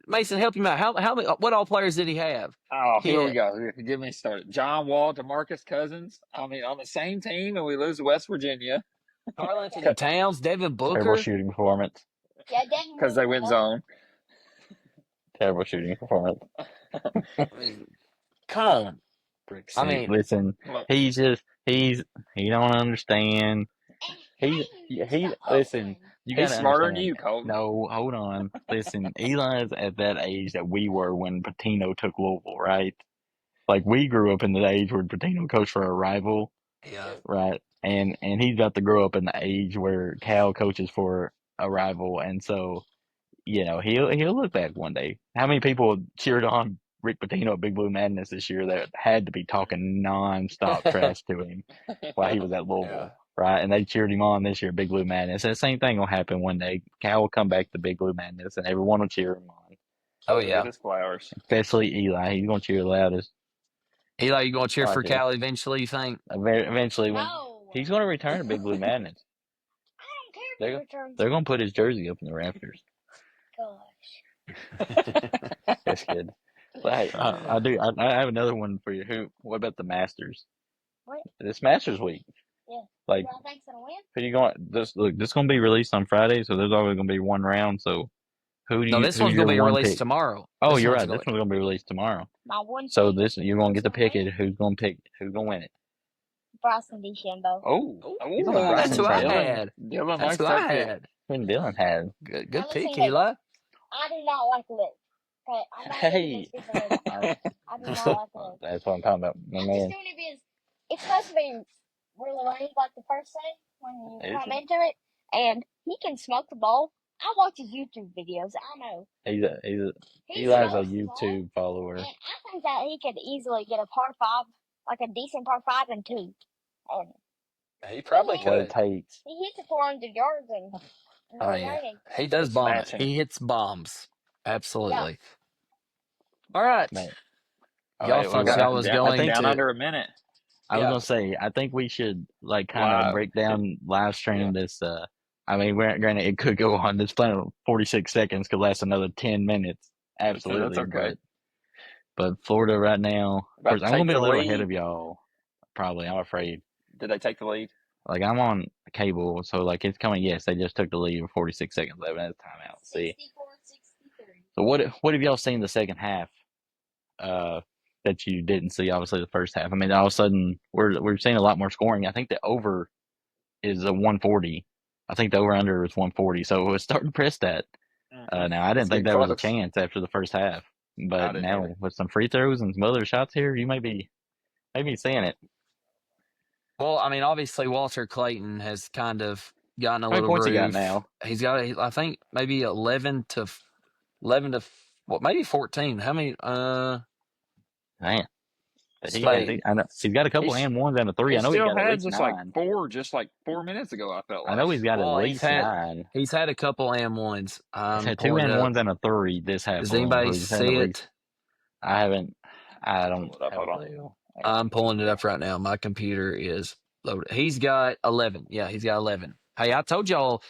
Mason, help him out. How many? What all players did he have? Oh, here we go. Get me started. John Wall, DeMarcus Cousins. I mean, on the same team, and we lose to West Virginia. Karl-Anthony Towns, Devin Booker. Terrible shooting performance. Yeah, Devin. Because they win zone. Terrible shooting performance. I mean, come on. I mean, listen, he don't understand. Listen. You gotta He's smarter understand. than you, Colton. No, hold on. Listen, Eli's at that age that we were when Pitino took Louisville, right? Like we grew up in the age where Pitino coached for a rival. Yeah. Right. And he's about to grow up in the age where Cal coaches for a rival, and so he'll look back one day. How many people cheered on Rick Pitino at Big Blue Madness this year that had to be talking nonstop trash to him while he was at Louisville, right? And they cheered him on this year at Big Blue Madness. And the same thing will happen one day. Cal will come back to Big Blue Madness, and everyone will cheer him on. Oh yeah, flowers. Especially Eli. He's gonna cheer the loudest. Eli, you gonna cheer for Cal eventually? You think? Eventually, when he's gonna return to Big Blue Madness. I don't care if he returns. They're gonna put his jersey up in the rafters. Gosh. That's good. But hey, I have another one for you. What about the Masters? What? This Masters week. Yeah. Like, y'all think's gonna win? who you going? This is gonna be released on Friday, so there's only gonna be one round. So this one's gonna be released tomorrow. Oh, you're right. This one's gonna be released tomorrow. My one. So you're gonna get to pick it. Who's gonna win it? Bryson DeChambeau. That's who I had. That's who I had. Who Dylan had. Good pick, Eli. I do not like Lick. Okay, I'm not Hey. I do not like Lick. That's what I'm talking about, my I'm just man. doing it because it's supposed to be really late, like the first day when you Is come it? into it, and he can smoke the ball. I watch his YouTube videos. I know he Eli's a smokes the ball, YouTube follower. and I think that he could easily get a par five, like a decent par five and two. And He probably What it could. takes. he hits it 400 yards and no Oh yeah, raining. he does It's bomb it. matching. He hits bombs. Yeah. Absolutely. All right. Man. All Y'all right, We thought got y'all was I going think down to under a minute I was yeah. gonna say I think we should like kind of live. break down live stream this. I mean, granted, it could go on. This plan 46 seconds could last another 10 minutes. That's Absolutely, okay. but Florida right now. Of About course, to I'm gonna take be a the little ahead lead. of y'all. Probably, I'm afraid. Did they take the lead? Like I'm on cable, so like it's coming. Yes, they just took the lead with 46 seconds left. That's timeout. See. 64-63. So what have y'all seen the second half? That you didn't see obviously the first half. I mean, all of a sudden we're seeing a lot more scoring. I think the over is a 140. I think the over under is 140. So it's starting to press that. Now I It's didn't think getting that was a close. chance after the first half, I but didn't now either. with some free throws and some other shots here, you may be seeing it. Well, I mean, obviously Walter Clayton has kind of gotten a How many little points he got groove. now? He's got, I think, maybe 11 to what, maybe 14. How many? Man, I know he's got a couple He's and ones and a three. he I know he's still got at had least just like 9. just like 4 minutes ago. I felt I like. know he's got at Well, least 9. he's had a couple and ones. He's I'm had 2 pulling it and up. ones and a 3 this half Does alone. So anybody he's had see at least. it? I haven't. I I'll don't pull it up. have Hold a on. clue. I got I'm the pulling it computer. up right now. My computer is loaded. He's got 11. Yeah, he's got 11. Hey, I told y'all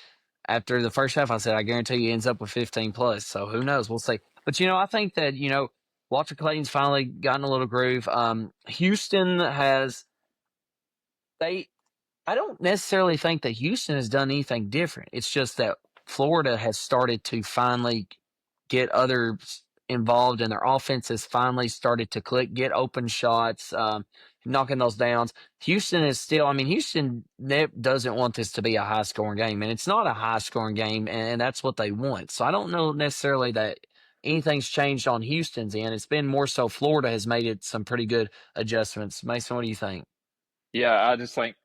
after the first half, I said, I guarantee he ends up with 15 plus. So who knows? We'll see. But, I think that, Walter Clayton's finally gotten a little groove. Houston they, I don't necessarily think that Houston has done anything different. It's just that Florida has started to finally get others involved, and their offense has finally started to click, get open shots, knocking those downs. Houston is still, I mean, Houston doesn't want this to be a high scoring game, and it's not a high scoring game, and that's what they want. So I don't know necessarily that anything's changed on Houston's end. It's been more so Florida has made it some pretty good adjustments. Mason, what do you think? Yeah, I just think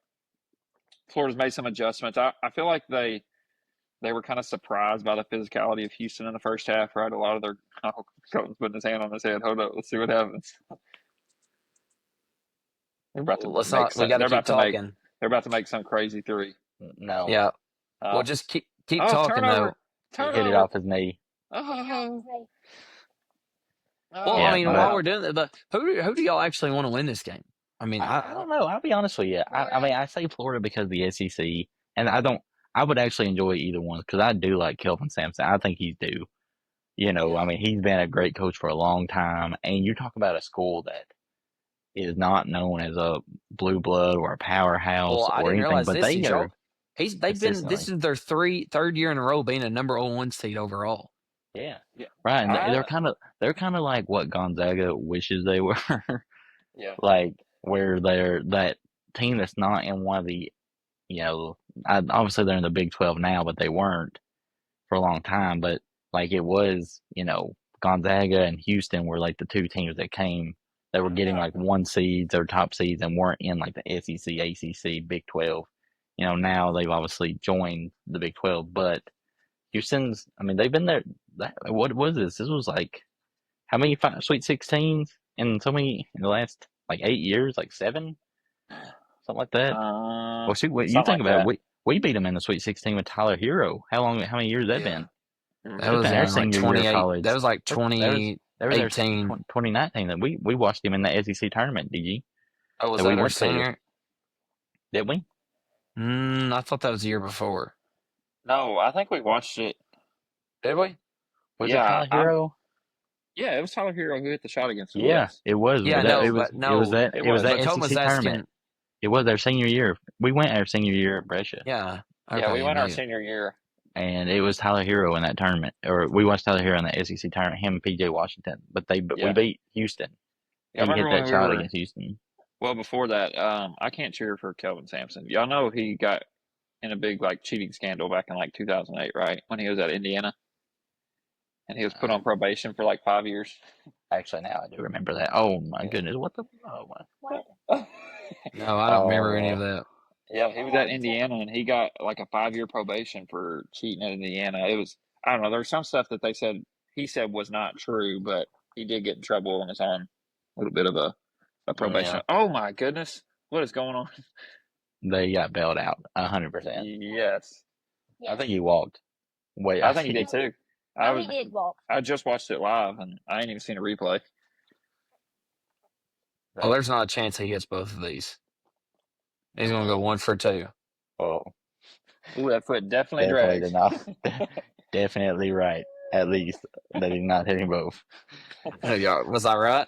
Florida's made some adjustments. I feel like they were kind of surprised by the physicality of Houston in the first half, right? A lot of their Colton's putting his hand on his head. Hold up, let's see what happens. They're about to Let's make not. We some, got to keep talking. they're about to make some crazy three. No. Yeah. Well, Uh, just keep talking turnover, though. He hit it off his knee. Oh, Well, I Yeah, mean, while but we're doing that, but who do y'all actually want to win this game? I mean, I don't know. I'll be honest with you. I mean, I say Florida because of the SEC, and I don't. I would actually enjoy either one because I do like Kelvin Sampson. I think he's due. I mean, he's been a great coach for a long time, and you talk about a school that is not known as a blue blood or a powerhouse well, I or didn't anything, realize but this. they Did y'all? are They've been. This consistently. is their third year in a row being a number 1 seed overall. Yeah, yeah, right. And I, they're kind of like what Gonzaga wishes they were. yeah, Like where they're that team that's not in one of the, you know, obviously they're in the Big 12 now, but they weren't for a long time. But like it was, Gonzaga and Houston were like the two teams that were getting like 1 seeds or top seeds and weren't in like the SEC, ACC, Big 12. Now they've obviously joined the Big 12, but Houston's, I mean, they've been there. What was this? This was like how many Sweet 16s in the last like 8 years, like 7, something like that. Well, shoot, you something think like about it. that. We beat them in the Sweet 16 with Tyler Hero. How many years that Yeah, been? that That's was been their in like senior year of 28. That college. was like That was their 2018. 2019 that we watched him in the SEC tournament. Did you? Oh, was That we that our went to? senior? Did we? I thought that was the year before. No, I think we watched it. Did we? Was it Yeah, Tyler Hero? yeah, it was Tyler Hero who hit the shot against us. Yeah, Yes, it was. Yeah, no, but no. it It was was. that But Coleman was SEC tournament. asking. It was their senior year. We went our senior year at Brescia. Yeah. Yeah, we Okay. went our Maybe. senior year. And it was Tyler Hero in that tournament, or we watched Tyler Hero in the SEC tournament. Him and PJ Washington, but we Yeah, beat Houston. yeah. I He hit remember when that we shot were against Houston. well before that. I can't cheer for Kelvin Sampson. Y'all know he got in a big like cheating scandal back in like 2008, right? When he was at Indiana. and he was put on probation for like 5 years. Actually, now I do remember that. Oh my goodness, what the? Oh my. What? No, I don't remember any of Oh, that. Yeah, he was at Indiana, and he got like a 5 year probation for cheating at Indiana. It was, I don't know, there's some stuff that he said was not true, but he did get in trouble and is on a little bit of a probation. yeah. Oh my goodness, what is going on? They got bailed out 100%. Yes, I Yes. think he walked. Wait, I think he did too. No, he did walk. I just watched it live, and I ain't even seen a replay. Well, there's not a chance he hits both of these. He's going to go 1 for 2. Oh, Ooh, that foot definitely definitely drags. did not. Definitely right. At least that he's not hitting both. Yeah, was I right?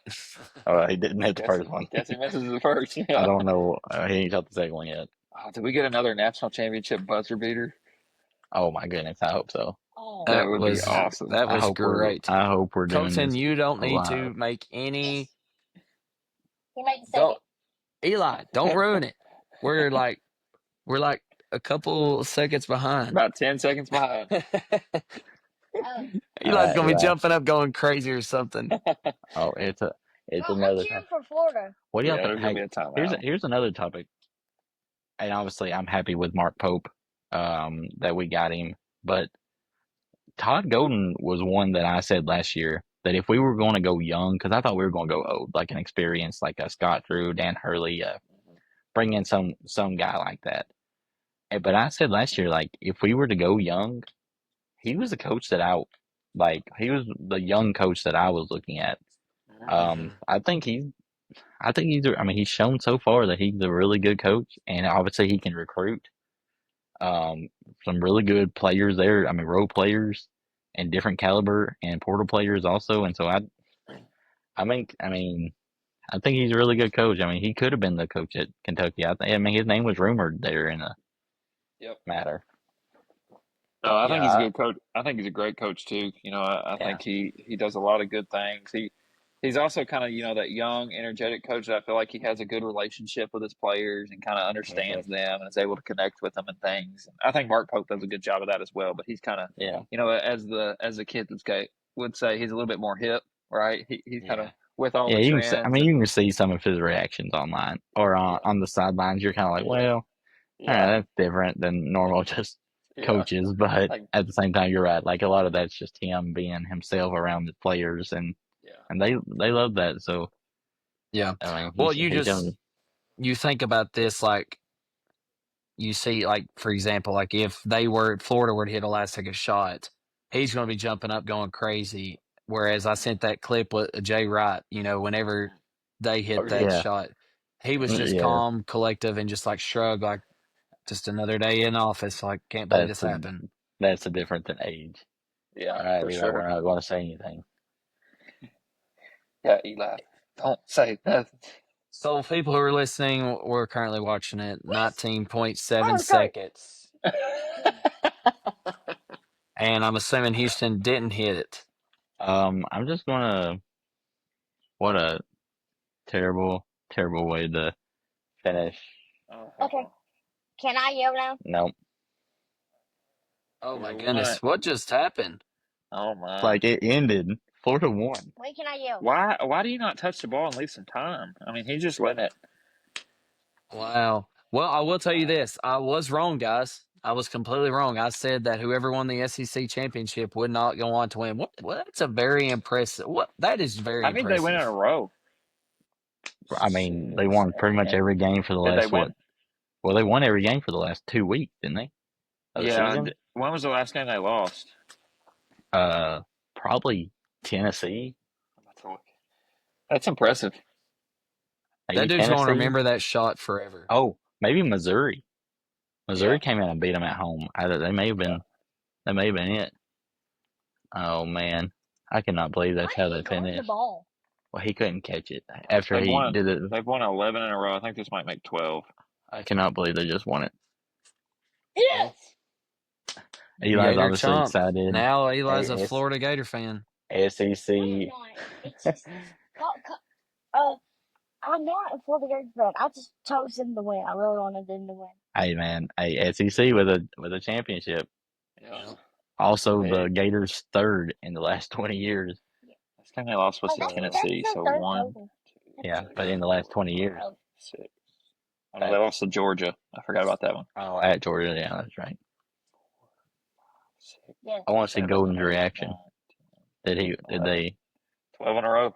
Oh, he didn't hit the first one. Guess he misses the first. Yeah. I don't know. He ain't shot the second one yet. Oh, did we get another national championship buzzer beater? Oh my goodness, I hope so. Oh. That would be awesome. That I was hope great. I hope we're doing Colton, this you don't need to live. make any. He made the second. Eli, don't ruin it. We're like a couple seconds behind. About 10 seconds behind. Eli's gonna be Eli. jumping up, going crazy or something. Oh, it's Oh, another I'm cheering time. for Florida. What do y'all Yeah, think? there's gonna Hey, be a timeout. here's another topic. And obviously, I'm happy with Mark Pope, that we got him. But Todd Golden was one that I said last year that if we were going to go young, because I thought we were going to go old, like an experience, like a Scott Drew, Dan Hurley, bring in some guy like that. But I said last year, like if we were to go young, he was the coach that he was the young coach that I was looking at. I think he's I mean, he's shown so far that he's a really good coach, and obviously he can recruit some really good players there. I mean, role players and different caliber and portal players also. And so I think he's a really good coach. I mean, he could have been the coach at Kentucky. I mean, his name was rumored there in a matter. No, I think he's a Yeah, good coach. I think he's a great coach too. I Yeah. think he does a lot of good things. He's also kind of that young, energetic coach that I feel like he has a good relationship with his players and kind of understands them and is able to connect with them and things. And I think Mark Pope does a good job of that as well. But he's kind of Yeah. as the kids would say, he's a little bit more hip, right? He's kind of with all Yeah, the you can see, I trends. mean, you can see some of his reactions online or on the sidelines. You're kind of like, well, all right, that's different than normal just coaches. But at the same time, you're right. Like a lot of that's just him being himself around the players, and they love that. So yeah. I mean, Well, you think about this, like you see, like for example, like if Florida were to hit a last second shot, he's going to be jumping up, going crazy. Whereas I sent that clip with Jay Wright, whenever they hit that shot, he was just calm, collective, and just like shrug, like just another day in office. Like can't believe this happened. That's the difference in age. Yeah, all right, for Eli, sure. we're not going to say anything. Yeah, Eli, don't say nothing. So people who are listening, we're currently watching it, 19.7 seconds. And I'm assuming Houston didn't hit it. I'm just gonna. What a terrible, terrible way to finish. Okay. Can I yell now? Nope. Oh my goodness! What just happened? Oh my! It's like it ended. Florida won. When can I yell? Why do you not touch the ball and leave some time? I mean, he's just letting it. Wow. Well, I will tell you this. I was wrong, guys. I was completely wrong. I said that whoever won the SEC championship would not go on to win. What? That's a very impressive. That is very I think impressive. they went in a row. I mean, they won pretty much every game for the last what? Well, they won every game for the last 2 weeks, didn't they? Of the season? When was the last game they lost? Probably Tennessee. That's impressive. That dude's going to remember that shot forever. Oh, maybe Missouri. Missouri came in and beat them at home. They may have been. That may have been it. Oh man, I cannot believe that's how they finished. The ball? Well, he couldn't catch it after he did it. They've won 11 in a row. I think this might make 12. I cannot believe they just won it. Yes. Eli's obviously excited. Now Eli's a Florida Gator fan. SEC. I'm not a Florida Gator fan. I just chose them to win. I really wanted them to win. Hey man, SEC with a championship. Yeah. Also, the Gators third in the last 20 years. Last time they lost was to Tennessee, so 1. Yeah, but in the last 20 years. 6. Oh, no, they lost to Georgia. I forgot about that one. Oh, at Georgia, yeah, that's right. 6, Yeah. I want to see 7, Golden's 8, reaction. 9, Did 11, they? 12 in a row.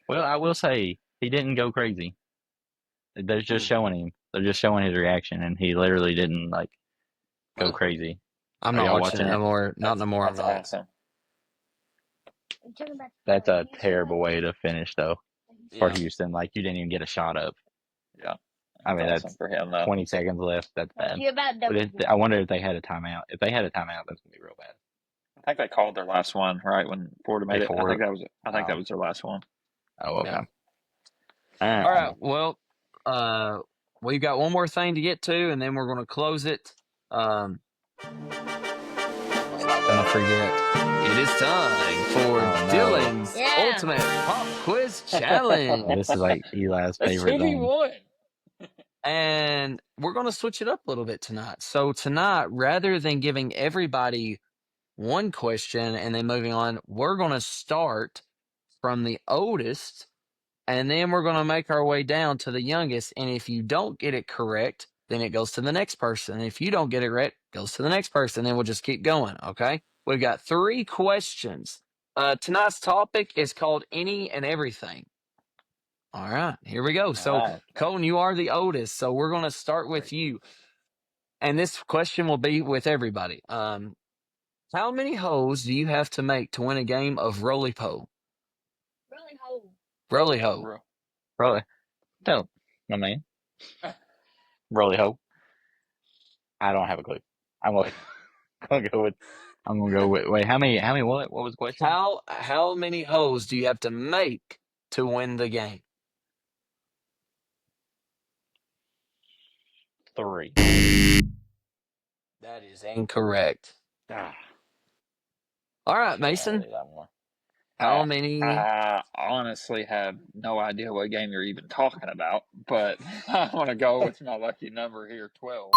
Well, I will say he didn't go crazy. They're just showing him. They're just showing his reaction, and he literally didn't like go crazy. I'm Are not y'all watching it watching no it? more. Not no more. That's awesome. That's a terrible way to finish, though, for Yeah. Houston. Like, you didn't even get a shot up. Yeah. I mean, That's that's awesome for him, though. 20 seconds left. That's bad. You about But I wonder if they had a timeout. If they had a timeout, that's gonna be real bad. I think they called their last one, right, when Florida made it. I think that was their last one. Oh, okay. Yeah. All right. Well, we've got one more thing to get to, and then we're going to close it. Let's not gonna forget. It is time for Dylan's Ultimate Pop Quiz Challenge. This is like Eli's favorite thing. won. And we're going to switch it up a little bit tonight. So tonight, rather than giving everybody one question and then moving on, we're going to start from the oldest, and then we're going to make our way down to the youngest. And if you don't get it correct, then it goes to the next person. And if you don't get it right, it goes to the next person. Then we'll just keep going, okay? We've got 3 questions. Tonight's topic is called Any and Everything. All right, here we go. So, Colton, you are the oldest, so we're going to start with you. And this question will be with everybody. How many holes do you have to make to win a game of roly-po? Roly-ho. Rolly. Don't, my man. Rolly ho. I don't have a clue. I'm gonna go with. Wait, how many? What was the question? How many holes do you have to make to win the game? 3. That is incorrect. All right, Mason. How many? I honestly have no idea what game you're even talking about, but I want to go with my lucky number here, 12.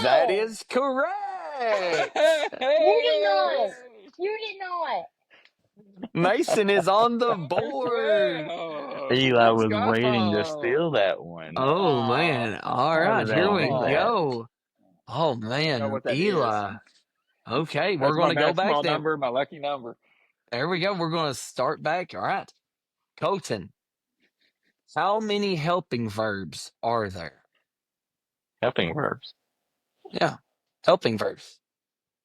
That is correct. You did not. You did not. Mason is on the board. Eli was waiting to steal that one. Oh, man. All right, here we go. Oh, man. Eli. Okay, we're going to go back there. Number, my lucky number. There we go. We're going to start back. All right. Colton, how many helping verbs are there? Helping verbs. Yeah, helping verbs.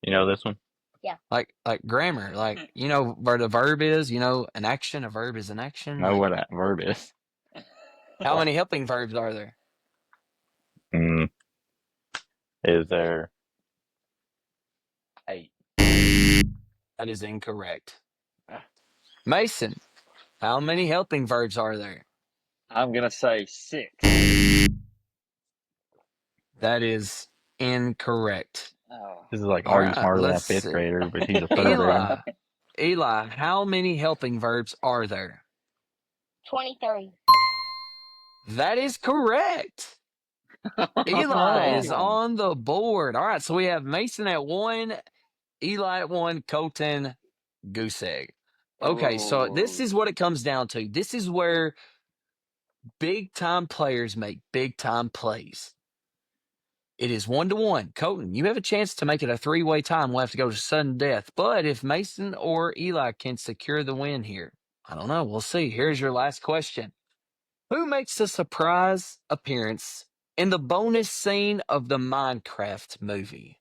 You know this one? Yeah. Like grammar. Like, you know where the verb is? You know, an action, a verb is an action. Know what that verb is. How many helping verbs are there? Is there 8? That is incorrect. Mason, how many helping verbs are there? I'm going to say 6. That is incorrect. This is like, are you smarter than a 5th grader, but he's a 3rd grader. Eli, how many helping verbs are there? 23. That is correct. Eli is on the board. All right, so we have Mason at 1, Eli at 1, Colton, goose egg. Okay, so this is what it comes down to. This is where big-time players make big-time plays. It is 1-1. Colton, you have a chance to make it a 3-way time. We'll have to go to sudden death. But if Mason or Eli can secure the win here, I don't know. We'll see. Here's your last question. Who makes a surprise appearance in the bonus scene of the Minecraft movie?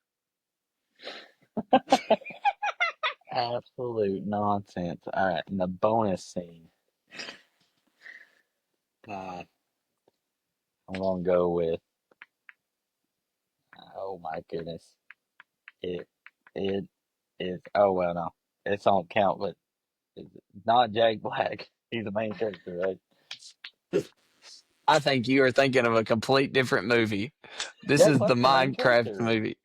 Absolute nonsense. All right, in the bonus scene. I'm going to go with, oh my goodness. It is, oh well, no. It don't count, but it's not Jack Black. He's the main character, right? I think you are thinking of a complete different movie. This is the Minecraft movie.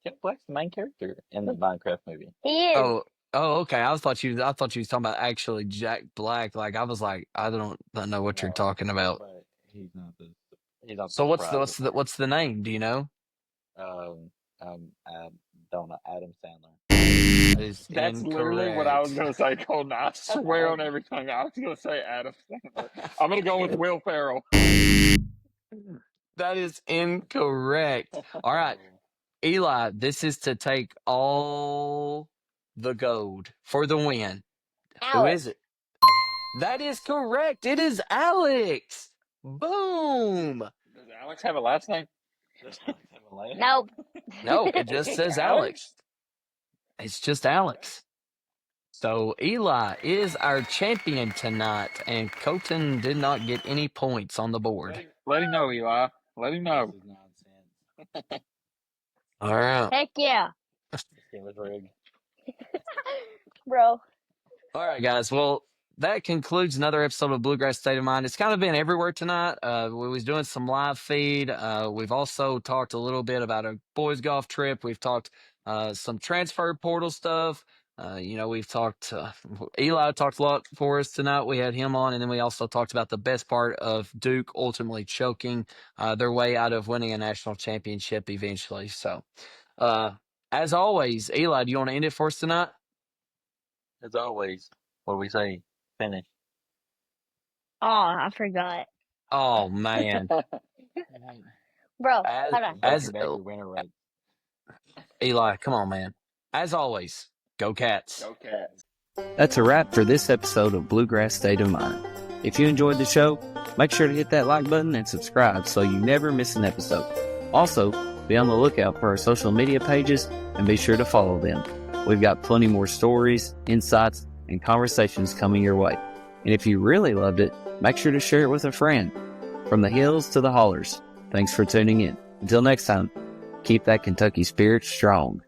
Jack Black's the main character in the Minecraft movie. He is. Oh, okay. I thought you was talking about actually Jack Black. Like, I was like, I don't know what you're talking about. But he's not the So what's the name? Do you know? donut, Adam Sandler. That is That's literally what I was incorrect. going to say, Colton. I swear on everything. I was going to say Adam Sandler. I'm going to go with Will Ferrell. That is incorrect. All right, Eli, this is to take all the gold for the win. Who Alex. is it? That is correct. It is Alex. Boom. Does Alex have a last name? Nope. No, it just says Alex. It's just Alex. So Eli is our champion tonight, and Colton did not get any points on the board. Let him know, Eli. Let him know. All right. Heck yeah. It was rigged. Bro. All right, guys. Well, that concludes another episode of Bluegrass State of Mind. It's kind of been everywhere tonight. We was doing some live feed. We've also talked a little bit about a boys golf trip. We've talked some transfer portal stuff. We've talked. Eli talked a lot for us tonight. We had him on, and then we also talked about the best part of Duke ultimately choking their way out of winning a national championship eventually. So, as always, Eli, do you want to end it for us tonight? As always, what do we say? Finish. Oh, I forgot. Oh man. Bro, As- hold on. as- Back-to-back winner rate. Eli, come on, man. As always, go Cats. Go Cats. That's a wrap for this episode of Bluegrass State of Mind. If you enjoyed the show, make sure to hit that like button and subscribe so you never miss an episode. Also, be on the lookout for our social media pages and be sure to follow them. We've got plenty more stories, insights, and conversations coming your way. And if you really loved it, make sure to share it with a friend. From the hills to the hollers, thanks for tuning in. Until next time, keep that Kentucky spirit strong.